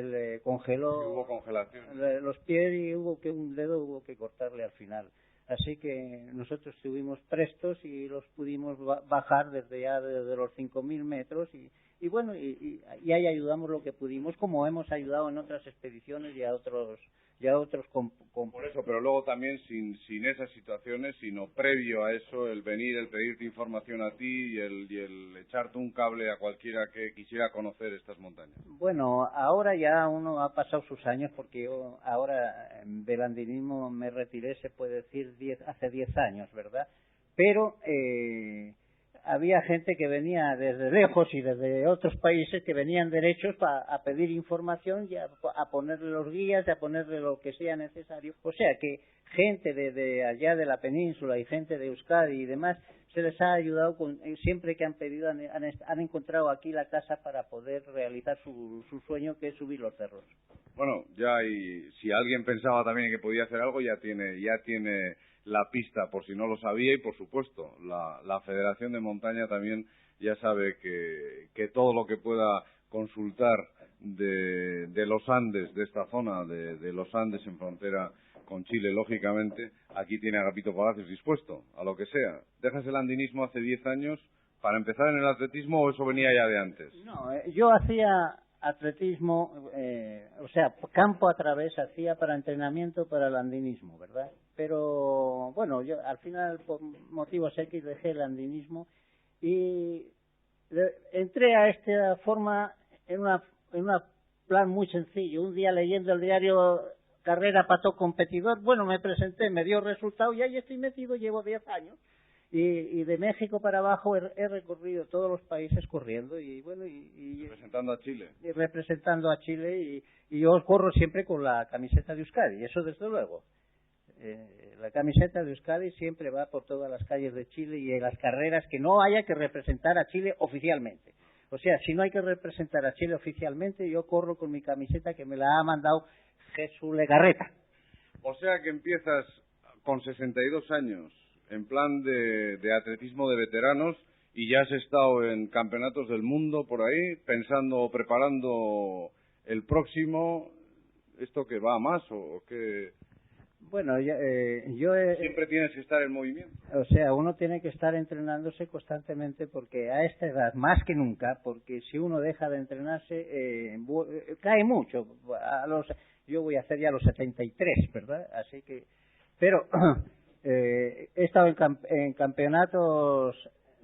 le congeló, hubo congelación, los pies, y un dedo hubo que cortarle al final. Así que nosotros estuvimos prestos y los pudimos bajar desde los 5.000 metros y bueno, y ahí ayudamos lo que pudimos, como hemos ayudado en otras expediciones y a otros por eso, pero luego también sin esas situaciones, sino previo a eso, el venir, el pedirte información a ti y el echarte un cable a cualquiera que quisiera conocer estas montañas. Bueno, ahora ya uno ha pasado sus años, porque yo ahora del andinismo me retiré, se puede decir, hace 10 años, ¿verdad? Pero había gente que venía desde lejos y desde otros países que venían derechos a pedir información y a ponerle los guías y a ponerle lo que sea necesario. O sea que gente de allá de la península y gente de Euskadi y demás se les ha ayudado siempre que han pedido, han encontrado aquí la casa para poder realizar su sueño, que es subir los cerros. Bueno, ya, y si alguien pensaba también que podía hacer algo, ya tiene la pista, por si no lo sabía, y por supuesto la Federación de Montaña también ya sabe que todo lo que pueda consultar de los Andes, de esta zona de los Andes en frontera con Chile, lógicamente, aquí tiene Agapito Palacios dispuesto a lo que sea. ¿Dejas el andinismo hace 10 años para empezar en el atletismo o eso venía ya de antes? No, yo hacía atletismo, o sea, campo a través hacía para entrenamiento para el andinismo, ¿verdad? Pero bueno, yo al final por motivos X dejé el andinismo y entré a esta forma en una plan muy sencillo. Un día leyendo el diario Carrera Pato Competidor, bueno, me presenté, me dio resultado y ahí estoy metido, llevo 10 años. Y de México para abajo he recorrido todos los países corriendo y bueno y representando a Chile. Y representando a Chile y yo corro siempre con la camiseta de Euskadi, eso desde luego. La camiseta de Euskadi siempre va por todas las calles de Chile y en las carreras que no haya que representar a Chile oficialmente. O sea, si no hay que representar a Chile oficialmente, yo corro con mi camiseta que me la ha mandado Jesús Legarreta. O sea que empiezas con 62 años en plan de atletismo de veteranos y ya has estado en campeonatos del mundo por ahí, pensando o preparando el próximo. ¿Esto que va más o qué? Bueno, Siempre tienes que estar en movimiento. O sea, uno tiene que estar entrenándose constantemente porque a esta edad, más que nunca, porque si uno deja de entrenarse, cae mucho. Yo voy a hacer ya los 73, ¿verdad? Así que... Pero he estado en campeonatos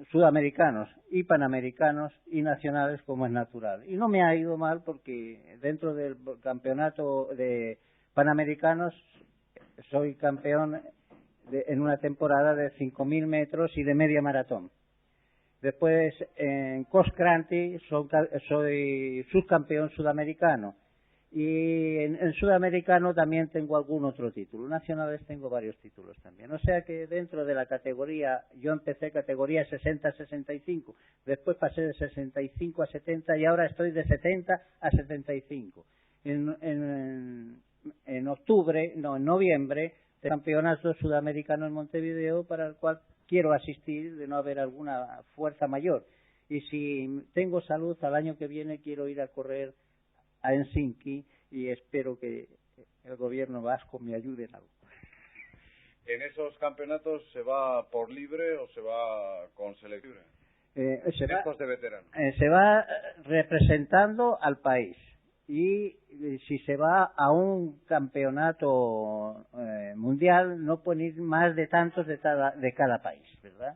sudamericanos y panamericanos y nacionales como es natural. Y no me ha ido mal porque dentro del campeonato de panamericanos soy campeón en una temporada de 5.000 metros y de media maratón. Después en cross country soy subcampeón sudamericano. Y en sudamericano también tengo algún otro título. Nacionales tengo varios títulos también. O sea que dentro de la categoría, yo empecé categoría 60-65, después pasé de 65 a 70 y ahora estoy de 70 a 75. En noviembre, el campeonato sudamericano en Montevideo, para el cual quiero asistir de no haber alguna fuerza mayor. Y si tengo salud, al año que viene quiero ir a correr a Helsinki y espero que el gobierno vasco me ayude en algo. ¿En esos campeonatos se va por libre o se va con selección? Se de veteranos. Se va representando al país y si se va a un campeonato mundial no pueden ir más de tantos de cada país, ¿verdad?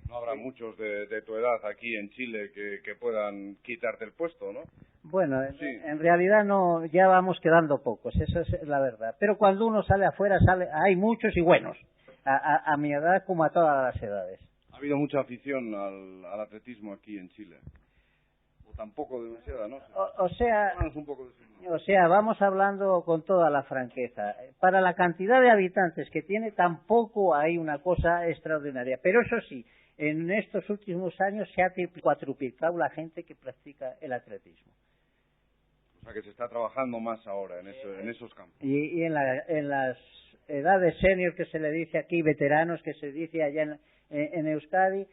No habrá muchos de tu edad aquí en Chile que puedan quitarte el puesto, ¿no? Bueno, sí. En realidad no, ya vamos quedando pocos, eso es la verdad. Pero cuando uno sale afuera, hay muchos y buenos, a mi edad como a todas las edades. ¿Ha habido mucha afición al atletismo aquí en Chile? ¿O tampoco demasiada, no? O sea, vamos hablando con toda la franqueza. Para la cantidad de habitantes que tiene, tampoco hay una cosa extraordinaria. Pero eso sí, en estos últimos años se ha cuatruplicado la gente que practica el atletismo. O sea que se está trabajando más ahora en esos campos. Y en las edades senior que se le dice aquí, veteranos que se dice allá en Euskadi,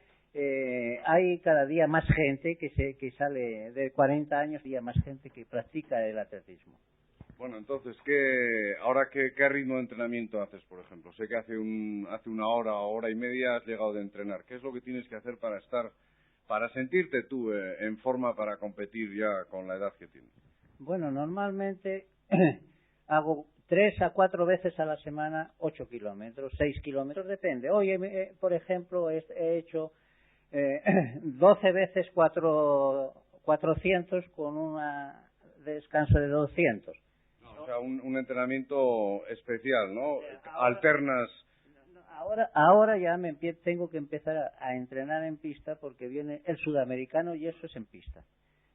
hay cada día más gente que sale de 40 años, y más gente que practica el atletismo. Bueno, entonces, ¿qué ritmo de entrenamiento haces, por ejemplo? Sé que hace una hora y media has llegado de entrenar. ¿Qué es lo que tienes que hacer para sentirte tú en forma para competir ya con la edad que tienes? Bueno, normalmente hago 3 a 4 veces a la semana 8 kilómetros, 6 kilómetros, depende. Hoy, por ejemplo, he hecho 12 veces 400 con un descanso de 200. O sea, un entrenamiento especial, ¿no? Alternas. Ahora ya tengo que empezar a entrenar en pista porque viene el sudamericano y eso es en pista.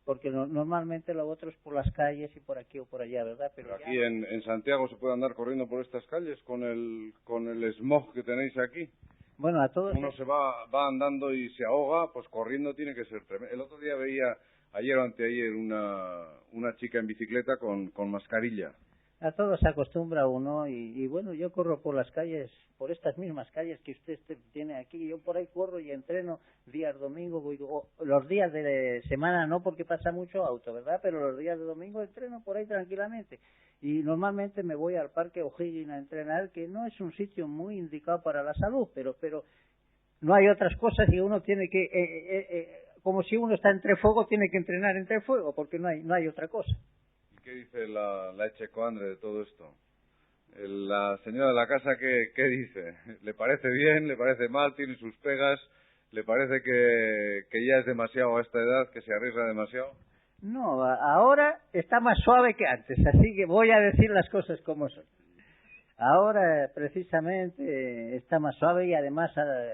Porque normalmente lo otro es por las calles y por aquí o por allá, ¿verdad? Pero aquí en Santiago se puede andar corriendo por estas calles con el smog que tenéis aquí. Bueno, a todos. Uno se va andando y se ahoga, pues corriendo tiene que ser tremendo. El otro día veía, ayer o anteayer, una chica en bicicleta con mascarilla. A todo se acostumbra uno y bueno, yo corro por las calles, por estas mismas calles que usted tiene aquí. Yo por ahí corro y entreno días domingo, los días de semana no porque pasa mucho auto, ¿verdad? Pero los días de domingo entreno por ahí tranquilamente. Y normalmente me voy al Parque O'Higgins a entrenar, que no es un sitio muy indicado para la salud, pero no hay otras cosas y uno tiene que, como si uno está entre fuego, tiene que entrenar entre fuego, porque no hay otra cosa. ¿Qué dice la Echecoandre de todo esto? La señora de la casa, ¿qué dice? ¿Le parece bien? ¿Le parece mal? ¿Tiene sus pegas? ¿Le parece que ya es demasiado a esta edad, que se arriesga demasiado? No, ahora está más suave que antes, así que voy a decir las cosas como son. Ahora precisamente está más suave y además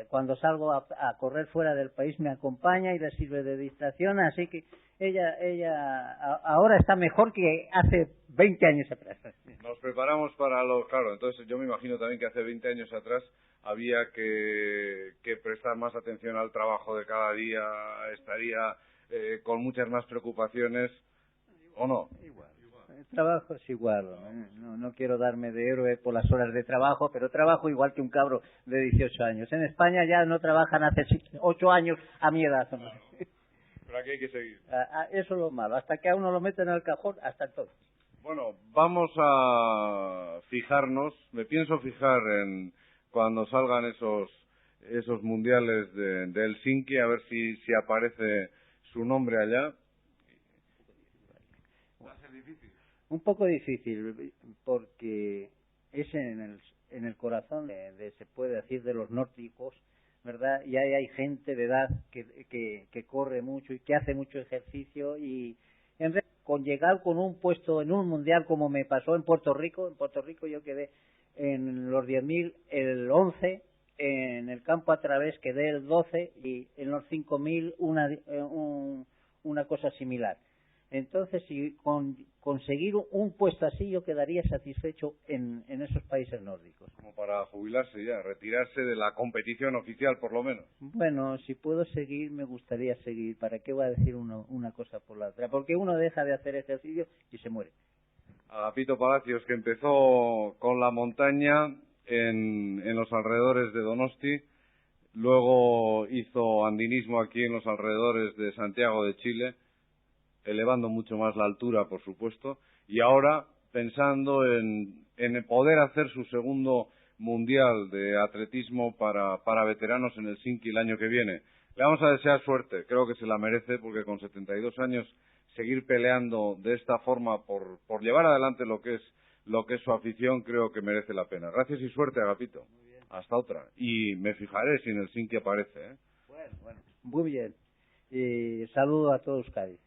cuando salgo a correr fuera del país me acompaña y le sirve de distracción, así que ella ahora está mejor que hace 20 años atrás. No Nos preparamos para los... Claro, entonces yo me imagino también que hace 20 años atrás había que prestar más atención al trabajo de cada día, estaría con muchas más preocupaciones, ¿o no? Igual. El trabajo es igual. No quiero darme de héroe por las horas de trabajo, pero trabajo igual que un cabro de 18 años. En España ya no trabajan hace 8 años a mi edad. Claro. Pero aquí hay que seguir. Eso es lo malo. Hasta que a uno lo meten en el cajón, hasta entonces. Bueno, vamos a fijarnos, me pienso fijar en cuando salgan esos mundiales de Helsinki, a ver si aparece su nombre allá. ¿Va a ser difícil? Un poco difícil, porque es en el corazón se puede decir, de los nórdicos, ¿verdad? Y hay gente de edad que corre mucho y que hace mucho ejercicio, y en vez con llegar con un puesto en un mundial como me pasó en Puerto Rico yo quedé en los 10.000 el 11, en el campo a través quedé el 12 y en los 5.000 una cosa similar. Entonces, si conseguir un puesto así, yo quedaría satisfecho en esos países nórdicos. Como para jubilarse ya, retirarse de la competición oficial, por lo menos. Bueno, si puedo seguir, me gustaría seguir. ¿Para qué voy a decir una cosa por la otra? Porque uno deja de hacer ejercicio y se muere. Agapito Palacios, que empezó con la montaña en los alrededores de Donosti, luego hizo andinismo aquí en los alrededores de Santiago de Chile, elevando mucho más la altura, por supuesto, y ahora pensando en poder hacer su segundo mundial de atletismo para veteranos en Helsinki el año que viene. Le vamos a desear suerte, creo que se la merece, porque con 72 años seguir peleando de esta forma por llevar adelante lo que es su afición, creo que merece la pena. Gracias y suerte, Agapito. Muy bien. Hasta otra. Y me fijaré si en Helsinki aparece, ¿eh? Bueno, muy bien. Y saludo a todos, Cádiz.